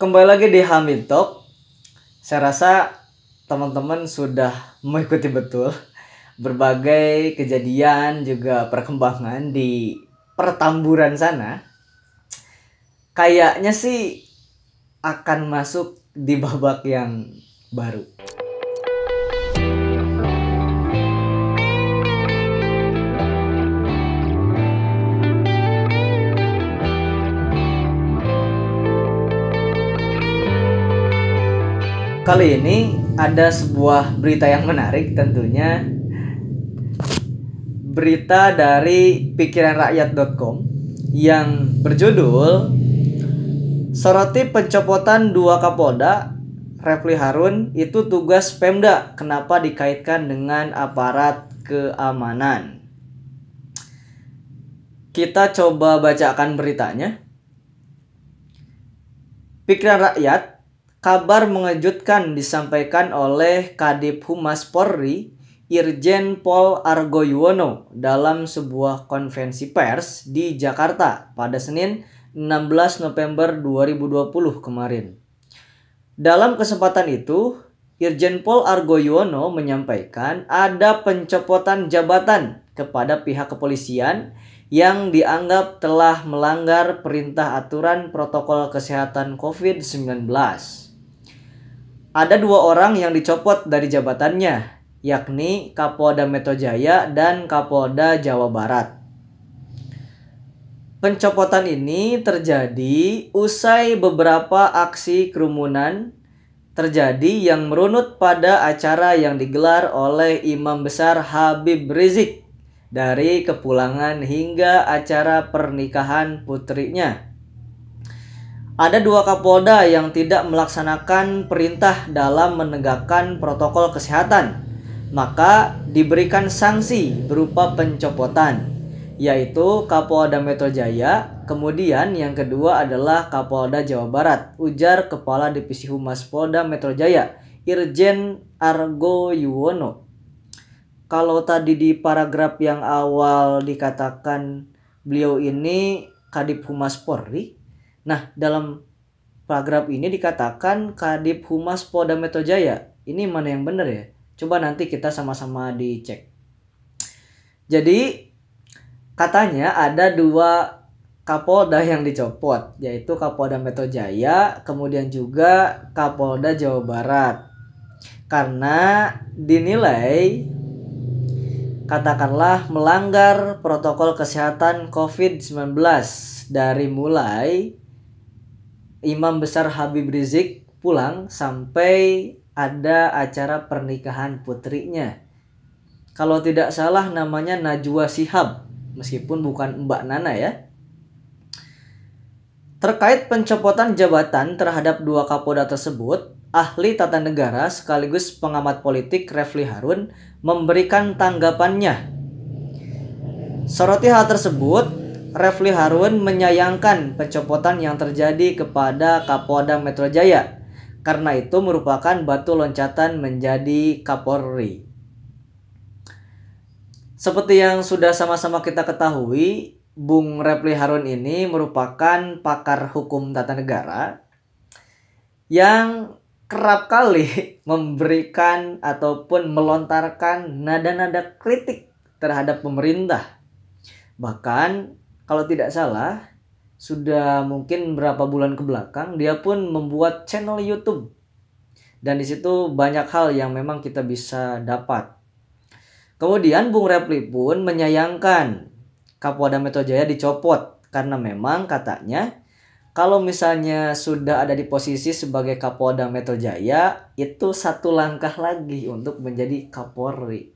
Kembali lagi di Hamid Talk. Saya rasa teman-teman sudah mengikuti betul berbagai kejadian juga perkembangan di pertamburan sana. Kayaknya sih akan masuk di babak yang baru. Kali ini ada sebuah berita yang menarik tentunya. Berita dari pikiranrakyat.com yang berjudul Soroti pencopotan 2 Kapolda, Refli Harun itu tugas Pemda, kenapa dikaitkan dengan aparat keamanan. Kita coba bacakan beritanya. Pikiran Rakyat, kabar mengejutkan disampaikan oleh Kadip Humas Polri, Irjen Pol Argo Yuwono dalam sebuah konferensi pers di Jakarta pada Senin 16 November 2020 kemarin. Dalam kesempatan itu, Irjen Pol Argo Yuwono menyampaikan ada pencopotan jabatan kepada pihak kepolisian yang dianggap telah melanggar perintah aturan protokol kesehatan COVID-19. Ada 2 orang yang dicopot dari jabatannya, yakni Kapolda Metro Jaya dan Kapolda Jawa Barat. Pencopotan ini terjadi usai beberapa aksi kerumunan terjadi yang merunut pada acara yang digelar oleh Imam Besar Habib Rizik dari kepulangan hingga acara pernikahan putrinya. Ada 2 Kapolda yang tidak melaksanakan perintah dalam menegakkan protokol kesehatan, maka diberikan sanksi berupa pencopotan, yaitu Kapolda Metro Jaya, kemudian yang kedua adalah Kapolda Jawa Barat, ujar Kepala Divisi Humas Polda Metro Jaya, Irjen Argo Yuwono. Kalau tadi di paragraf yang awal dikatakan beliau ini Kadip Humas Polri, nah dalam paragraf ini dikatakan Kadip Humas Polda Metro Jaya. Ini mana yang benar ya? Coba nanti kita sama-sama dicek. Jadi katanya ada 2 Kapolda yang dicopot, yaitu Kapolda Metro Jaya, kemudian juga Kapolda Jawa Barat. Karena dinilai katakanlah melanggar protokol kesehatan COVID-19 dari mulai Imam Besar Habib Rizik pulang sampai ada acara pernikahan putrinya. Kalau tidak salah namanya Najwa Shihab, meskipun bukan Mbak Nana ya. Terkait pencopotan jabatan terhadap 2 Kapolda tersebut, ahli tata negara sekaligus pengamat politik Refli Harun memberikan tanggapannya. Soroti hal tersebut, Refli Harun menyayangkan pencopotan yang terjadi kepada Kapolda Metro Jaya, karena itu merupakan batu loncatan menjadi Kapolri. Seperti yang sudah sama-sama kita ketahui, Bung Refli Harun ini merupakan pakar hukum tata negara yang kerap kali memberikan ataupun melontarkan nada-nada kritik terhadap pemerintah. Bahkan kalau tidak salah, sudah mungkin berapa bulan ke belakang dia pun membuat channel YouTube. Dan di situ banyak hal yang memang kita bisa dapat. Kemudian Bung Refli pun menyayangkan Kapolda Metro Jaya dicopot karena memang katanya kalau misalnya sudah ada di posisi sebagai Kapolda Metro Jaya, itu 1 langkah lagi untuk menjadi Kapolri.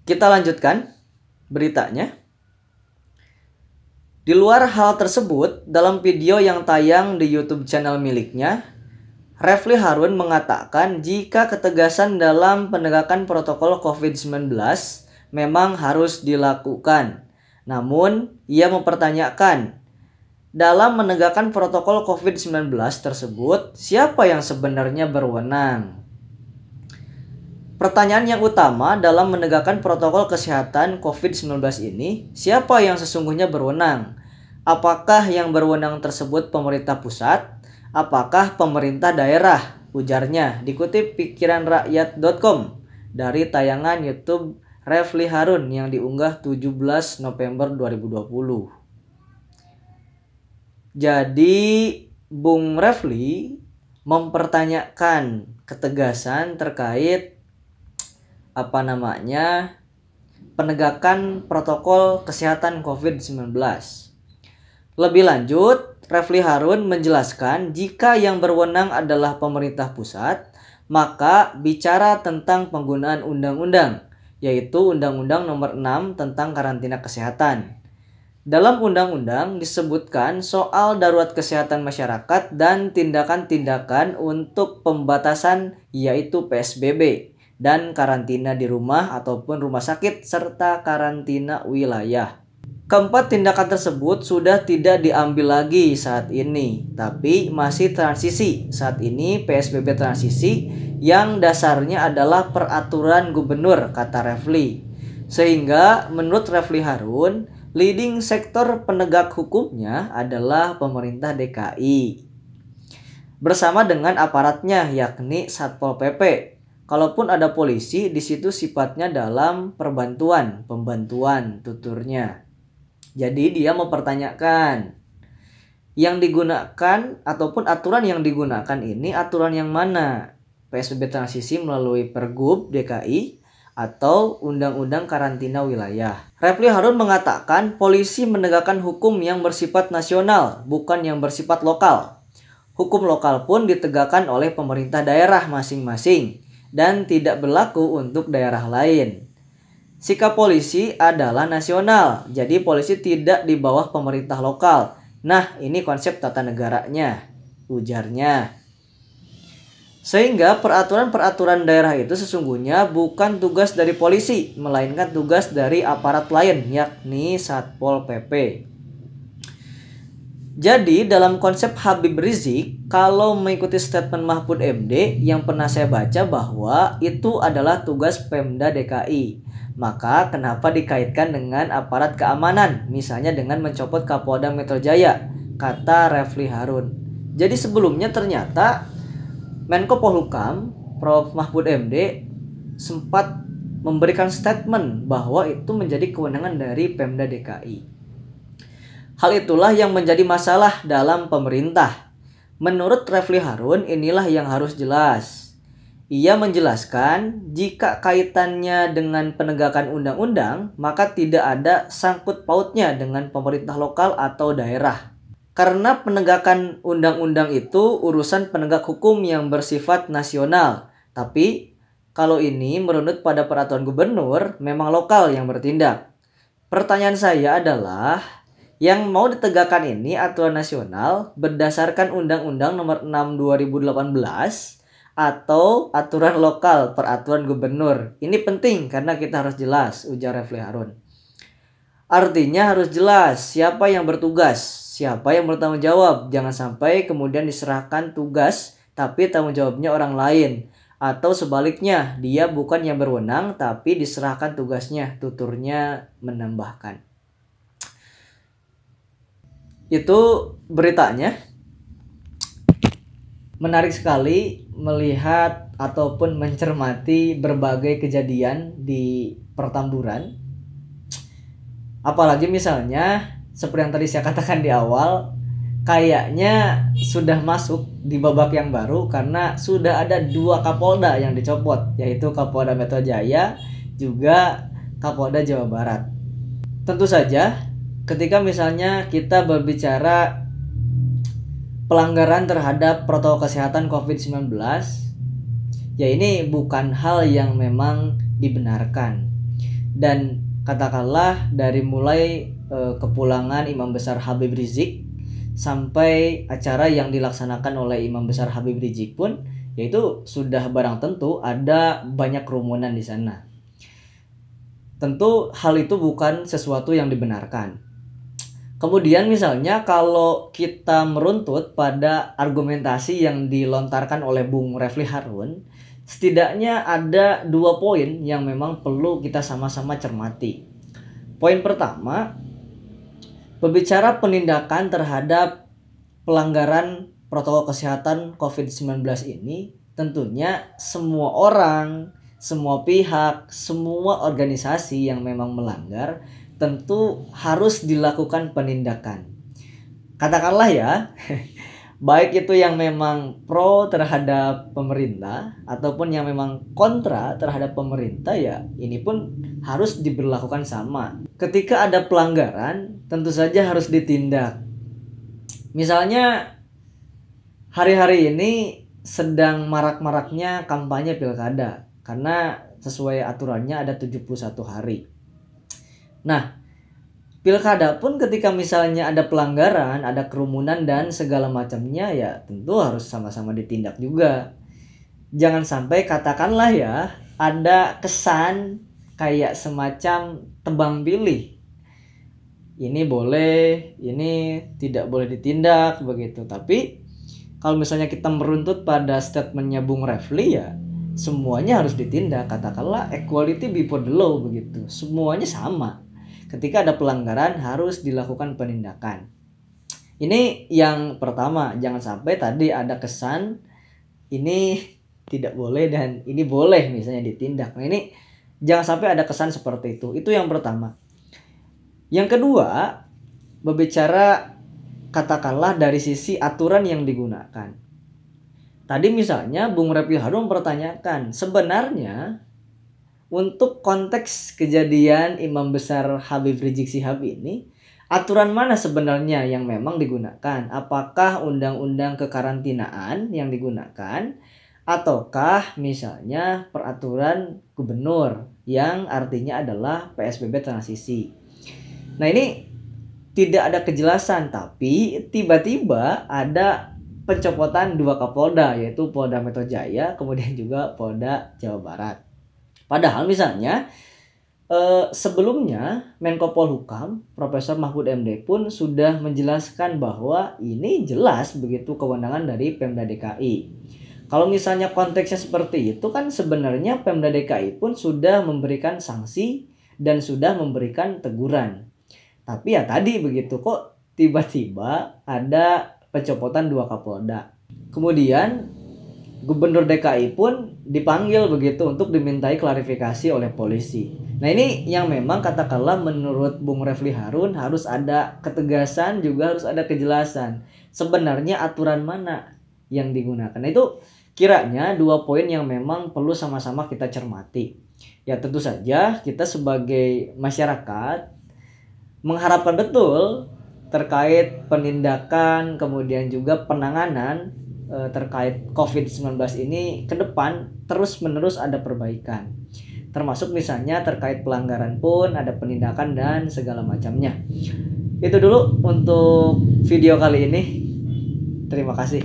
Kita lanjutkan beritanya. Di luar hal tersebut, dalam video yang tayang di YouTube channel miliknya, Refli Harun mengatakan jika ketegasan dalam penegakan protokol COVID-19 memang harus dilakukan. Namun, ia mempertanyakan, dalam menegakkan protokol COVID-19 tersebut, siapa yang sebenarnya berwenang? Pertanyaan yang utama dalam menegakkan protokol kesehatan COVID-19 ini, siapa yang sesungguhnya berwenang? Apakah yang berwenang tersebut pemerintah pusat? Apakah pemerintah daerah? Ujarnya, dikutip pikiranrakyat.com dari tayangan YouTube Refli Harun yang diunggah 17 November 2020. Jadi Bung Refli mempertanyakan ketegasan terkait penegakan protokol kesehatan COVID-19. Lebih lanjut, Refli Harun menjelaskan jika yang berwenang adalah pemerintah pusat, maka bicara tentang penggunaan undang-undang, yaitu Undang-Undang Nomor 6 tentang karantina kesehatan. Dalam undang-undang disebutkan soal darurat kesehatan masyarakat dan tindakan-tindakan untuk pembatasan, yaitu PSBB dan karantina di rumah ataupun rumah sakit serta karantina wilayah. Keempat tindakan tersebut sudah tidak diambil lagi saat ini, tapi masih transisi. Saat ini PSBB transisi yang dasarnya adalah peraturan gubernur, kata Refli. Sehingga menurut Refli Harun, leading sektor penegak hukumnya adalah pemerintah DKI bersama dengan aparatnya, yakni Satpol PP. Kalaupun ada polisi, di situ sifatnya dalam pembantuan tuturnya. Jadi dia mempertanyakan yang digunakan ataupun aturan yang digunakan ini aturan yang mana? PSBB transisi melalui Pergub DKI atau Undang-Undang Karantina Wilayah. Refli Harun mengatakan polisi menegakkan hukum yang bersifat nasional, bukan yang bersifat lokal. Hukum lokal pun ditegakkan oleh pemerintah daerah masing-masing dan tidak berlaku untuk daerah lain. Sikap polisi adalah nasional, jadi polisi tidak di bawah pemerintah lokal. Nah, ini konsep tata negaranya, ujarnya. Sehingga peraturan-peraturan daerah itu sesungguhnya bukan tugas dari polisi, melainkan tugas dari aparat lain, yakni Satpol PP. Jadi dalam konsep Habib Rizik, kalau mengikuti statement Mahfud MD yang pernah saya baca bahwa itu adalah tugas Pemda DKI. Maka kenapa dikaitkan dengan aparat keamanan, misalnya dengan mencopot Kapolda Metro Jaya, kata Refli Harun. Jadi sebelumnya ternyata Menko Polhukam, Prof. Mahfud MD sempat memberikan statement bahwa itu menjadi kewenangan dari Pemda DKI. Hal itulah yang menjadi masalah dalam pemerintah. Menurut Refli Harun, inilah yang harus jelas. Ia menjelaskan jika kaitannya dengan penegakan undang-undang, maka tidak ada sangkut pautnya dengan pemerintah lokal atau daerah. Karena penegakan undang-undang itu urusan penegak hukum yang bersifat nasional. Tapi kalau ini merunut pada peraturan gubernur, memang lokal yang bertindak. Pertanyaan saya adalah, yang mau ditegakkan ini aturan nasional berdasarkan Undang-Undang Nomor 6 2018 atau aturan lokal peraturan gubernur. Ini penting karena kita harus jelas, ujar Refli Harun. Artinya harus jelas siapa yang bertugas, siapa yang bertanggung jawab. Jangan sampai kemudian diserahkan tugas tapi tanggung jawabnya orang lain. Atau sebaliknya, dia bukan yang berwenang tapi diserahkan tugasnya, tuturnya menambahkan. Itu beritanya. Menarik sekali melihat ataupun mencermati berbagai kejadian di pertamburan. Apalagi misalnya seperti yang tadi saya katakan di awal, kayaknya sudah masuk di babak yang baru karena sudah ada 2 Kapolda yang dicopot, yaitu Kapolda Metro Jaya juga Kapolda Jawa Barat. Tentu saja ketika misalnya kita berbicara pelanggaran terhadap protokol kesehatan COVID-19, ya ini bukan hal yang memang dibenarkan. Dan katakanlah dari mulai kepulangan Imam Besar Habib Rizik sampai acara yang dilaksanakan oleh Imam Besar Habib Rizik pun, yaitu sudah barang tentu ada banyak kerumunan di sana. Tentu hal itu bukan sesuatu yang dibenarkan. Kemudian misalnya kalau kita meruntut pada argumentasi yang dilontarkan oleh Bung Refli Harun, setidaknya ada 2 poin yang memang perlu kita sama-sama cermati. Poin pertama, Berbicara penindakan terhadap pelanggaran protokol kesehatan COVID-19 ini, tentunya semua orang, semua pihak, semua organisasi yang memang melanggar tentu harus dilakukan penindakan. Katakanlah ya, baik itu yang memang pro terhadap pemerintah ataupun yang memang kontra terhadap pemerintah, ya ini pun harus diberlakukan sama. Ketika ada pelanggaran, tentu saja harus ditindak. Misalnya hari-hari ini sedang marak-maraknya kampanye pilkada karena sesuai aturannya ada 71 hari. Nah, pilkada pun ketika misalnya ada pelanggaran, ada kerumunan dan segala macamnya, ya tentu harus sama-sama ditindak juga. Jangan sampai katakanlah ya ada kesan kayak semacam tebang pilih. Ini boleh, ini tidak boleh ditindak begitu. Tapi kalau misalnya kita meruntut pada statementnya Bung Refli, ya semuanya harus ditindak. Katakanlah equality before the law begitu. Semuanya sama. Ketika ada pelanggaran harus dilakukan penindakan. Ini yang pertama, jangan sampai tadi ada kesan ini tidak boleh dan ini boleh misalnya ditindak. Nah ini jangan sampai ada kesan seperti itu. Itu yang pertama. Yang kedua, berbicara katakanlah dari sisi aturan yang digunakan. Tadi misalnya Bung Refli Harun mempertanyakan, sebenarnya untuk konteks kejadian Imam Besar Habib Rizik Syihab ini, aturan mana sebenarnya yang memang digunakan? Apakah undang-undang kekarantinaan yang digunakan? Ataukah misalnya peraturan gubernur yang artinya adalah PSBB transisi? Nah ini tidak ada kejelasan, tapi tiba-tiba ada pencopotan 2 Kapolda, yaitu Polda Metro Jaya, kemudian juga Polda Jawa Barat. Padahal misalnya sebelumnya Menko Polhukam Profesor Mahfud MD pun sudah menjelaskan bahwa ini jelas begitu kewenangan dari Pemda DKI. Kalau misalnya konteksnya seperti itu kan sebenarnya Pemda DKI pun sudah memberikan sanksi dan sudah memberikan teguran. Tapi ya tadi begitu, kok tiba-tiba ada pencopotan 2 Kapolda. Kemudian Gubernur DKI pun dipanggil begitu untuk dimintai klarifikasi oleh polisi. Nah ini yang memang katakanlah menurut Bung Refli Harun harus ada ketegasan, juga harus ada kejelasan. Sebenarnya aturan mana yang digunakan. Nah itu kiranya 2 poin yang memang perlu sama-sama kita cermati. Ya tentu saja kita sebagai masyarakat mengharapkan betul terkait penindakan kemudian juga penanganan terkait COVID-19 ini ke depan terus-menerus ada perbaikan. Termasuk misalnya terkait pelanggaran pun ada penindakan dan segala macamnya. Itu dulu untuk video kali ini. Terima kasih.